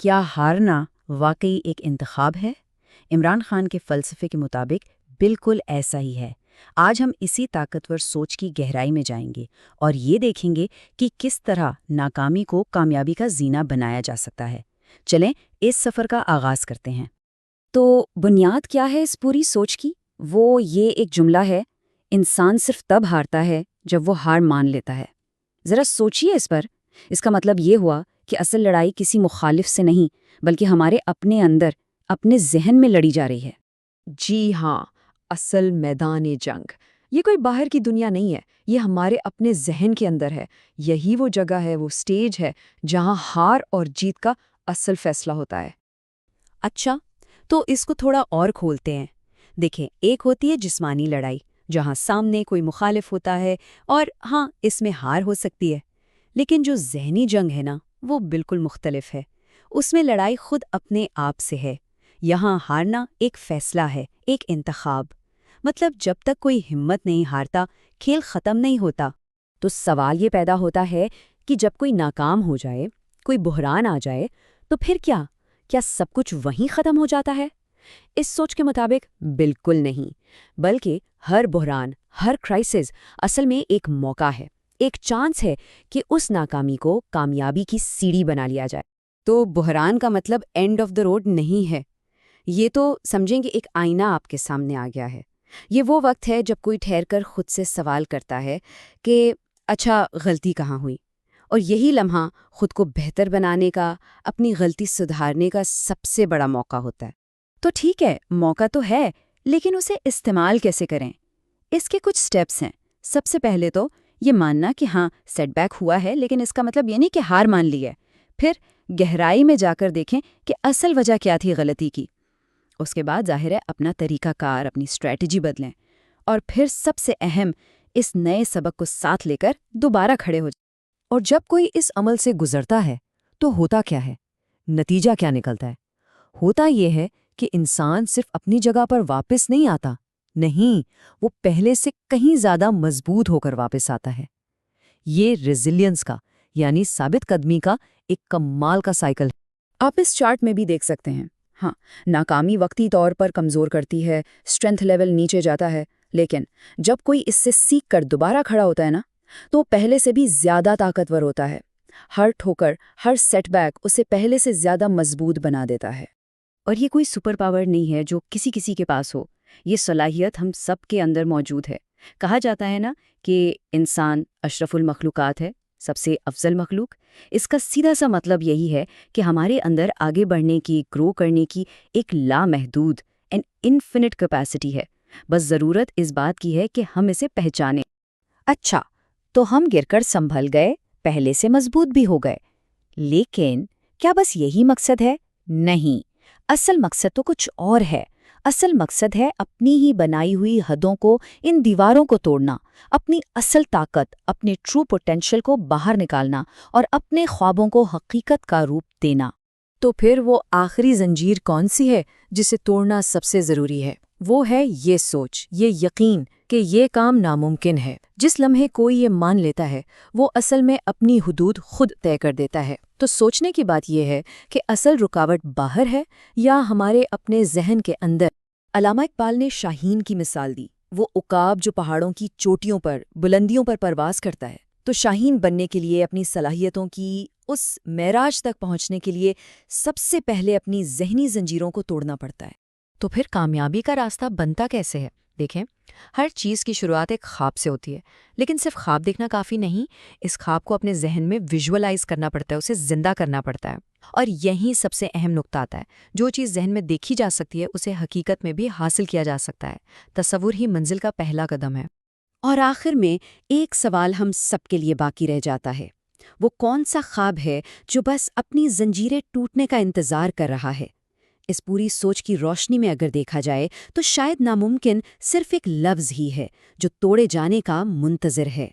کیا ہارنا واقعی ایک انتخاب ہے؟ عمران خان کے فلسفے کے مطابق بالکل ایسا ہی ہے۔ آج ہم اسی طاقتور سوچ کی گہرائی میں جائیں گے اور یہ دیکھیں گے کہ کس طرح ناکامی کو کامیابی کا زینہ بنایا جا سکتا ہے۔ چلیں اس سفر کا آغاز کرتے ہیں۔ تو بنیاد کیا ہے اس پوری سوچ کی؟ وہ یہ ایک جملہ ہے: انسان صرف تب ہارتا ہے جب وہ ہار مان لیتا ہے۔ ذرا سوچئے اس پر۔ اس کا مطلب یہ ہوا کہ اصل لڑائی کسی مخالف سے نہیں بلکہ ہمارے اپنے اندر، اپنے ذہن میں لڑی جا رہی ہے۔ جی ہاں، اصل میدان جنگ یہ کوئی باہر کی دنیا نہیں ہے، یہ ہمارے اپنے ذہن کے اندر ہے۔ یہی وہ جگہ ہے، وہ سٹیج ہے جہاں ہار اور جیت کا اصل فیصلہ ہوتا ہے۔ اچھا، تو اس کو تھوڑا اور کھولتے ہیں۔ دیکھیں، ایک ہوتی ہے جسمانی لڑائی، جہاں سامنے کوئی مخالف ہوتا ہے اور ہاں اس میں ہار ہو سکتی ہے۔ لیکن جو ذہنی جنگ ہے نا، وہ بالکل مختلف ہے۔ اس میں لڑائی خود اپنے آپ سے ہے۔ یہاں ہارنا ایک فیصلہ ہے، ایک انتخاب۔ مطلب جب تک کوئی ہمت نہیں ہارتا، کھیل ختم نہیں ہوتا۔ تو سوال یہ پیدا ہوتا ہے کہ جب کوئی ناکام ہو جائے، کوئی بحران آ جائے، تو پھر کیا؟ کیا سب کچھ وہیں ختم ہو جاتا ہے؟ اس سوچ کے مطابق بالکل نہیں، بلکہ ہر بحران، ہر کرائسس اصل میں ایک موقع ہے، ایک چانس ہے کہ اس ناکامی کو کامیابی کی سیڑھی بنا لیا جائے۔ تو بحران کا مطلب اینڈ آف دا روڈ نہیں ہے۔ یہ تو سمجھیں کہ ایک آئینہ آپ کے سامنے آ گیا ہے۔ یہ وہ وقت ہے جب کوئی ٹھہر کر خود سے سوال کرتا ہے کہ اچھا، غلطی کہاں ہوئی؟ اور یہی لمحہ خود کو بہتر بنانے کا، اپنی غلطی سدھارنے کا سب سے بڑا موقع ہوتا ہے۔ تو ٹھیک ہے، موقع تو ہے، لیکن اسے استعمال کیسے کریں؟ اس کے کچھ سٹیپس ہیں۔ سب سے پہلے تو یہ ماننا کہ ہاں سیٹ بیک ہوا ہے، لیکن اس کا مطلب یہ نہیں کہ ہار مان لی ہے۔ پھر گہرائی میں جا کر دیکھیں کہ اصل وجہ کیا تھی غلطی کی۔ اس کے بعد ظاہر ہے اپنا طریقہ کار، اپنی اسٹریٹجی بدلیں، اور پھر سب سے اہم، اس نئے سبق کو ساتھ لے کر دوبارہ کھڑے ہو جائیں۔ اور جب کوئی اس عمل سے گزرتا ہے تو ہوتا کیا ہے؟ نتیجہ کیا نکلتا ہے؟ ہوتا یہ ہے کہ انسان صرف اپنی جگہ پر واپس نہیں آتا، نہیں، وہ پہلے سے کہیں زیادہ مضبوط ہو کر واپس آتا ہے۔ یہ ریزیلینس کا، یعنی ثابت قدمی کا ایک کمال کا سائیکل ہے۔ آپ اس چارٹ میں بھی دیکھ سکتے ہیں۔ ہاں، ناکامی وقتی طور پر کمزور کرتی ہے، اسٹرینتھ لیول نیچے جاتا ہے، لیکن جب کوئی اس سے سیکھ کر دوبارہ کھڑا ہوتا ہے نا، تو پہلے سے بھی زیادہ طاقتور ہوتا ہے۔ ہر ٹھوکر، ہر سیٹ بیک اسے پہلے سے زیادہ مضبوط بنا دیتا ہے۔ اور یہ کوئی سپر پاور نہیں ہے جو کسی کے پاس ہو۔ یہ صلاحیت ہم سب کے اندر موجود ہے۔ کہا جاتا ہے نا کہ انسان اشرف المخلوقات ہے، سب سے افضل مخلوق۔ اس کا سیدھا سا مطلب یہی ہے کہ ہمارے اندر آگے بڑھنے کی، گرو کرنے کی ایک لامحدود اینڈ انفینٹ کیپیسٹی ہے۔ بس ضرورت اس بات کی ہے کہ ہم اسے پہچانیں۔ اچھا، تو ہم گر کر سنبھل گئے، پہلے سے مضبوط بھی ہو گئے، لیکن کیا بس یہی مقصد ہے؟ نہیں، اصل مقصد تو کچھ اور ہے۔ اصل مقصد ہے اپنی ہی بنائی ہوئی حدوں کو، ان دیواروں کو توڑنا، اپنی اصل طاقت، اپنے ٹرو پوٹینشل کو باہر نکالنا اور اپنے خوابوں کو حقیقت کا روپ دینا۔ تو پھر وہ آخری زنجیر کون سی ہے جسے توڑنا سب سے ضروری ہے؟ وہ ہے یہ سوچ، یہ یقین کہ یہ کام ناممکن ہے۔ جس لمحے کوئی یہ مان لیتا ہے، وہ اصل میں اپنی حدود خود طے کر دیتا ہے۔ تو سوچنے کی بات یہ ہے کہ اصل رکاوٹ باہر ہے یا ہمارے اپنے ذہن کے اندر۔ علامہ اقبال نے شاہین کی مثال دی، وہ عقاب جو پہاڑوں کی چوٹیوں پر، بلندیوں پر پرواز کرتا ہے۔ تو شاہین بننے کے لیے، اپنی صلاحیتوں کی اس معراج تک پہنچنے کے لیے سب سے پہلے اپنی ذہنی زنجیروں کو توڑنا پڑتا ہے۔ تو پھر کامیابی کا راستہ بنتا کیسے ہے؟ دیکھیں، ہر چیز کی شروعات ایک خواب سے ہوتی ہے، لیکن صرف خواب دیکھنا کافی نہیں، اس خواب کو اپنے ذہن میں ویژولائز کرنا پڑتا ہے، اسے زندہ کرنا پڑتا ہے۔ اور یہی سب سے اہم نقطہ آتا ہے، جو چیز ذہن میں دیکھی جا سکتی ہے اسے حقیقت میں بھی حاصل کیا جا سکتا ہے۔ تصور ہی منزل کا پہلا قدم ہے۔ اور آخر میں ایک سوال ہم سب کے لیے باقی رہ جاتا ہے، وہ کون سا خواب ہے جو بس اپنی زنجیریں ٹوٹنے کا انتظار کر رہا ہے؟ اس پوری سوچ کی روشنی میں اگر دیکھا جائے تو شاید ناممکن صرف ایک لفظ ہی ہے جو توڑے جانے کا منتظر ہے۔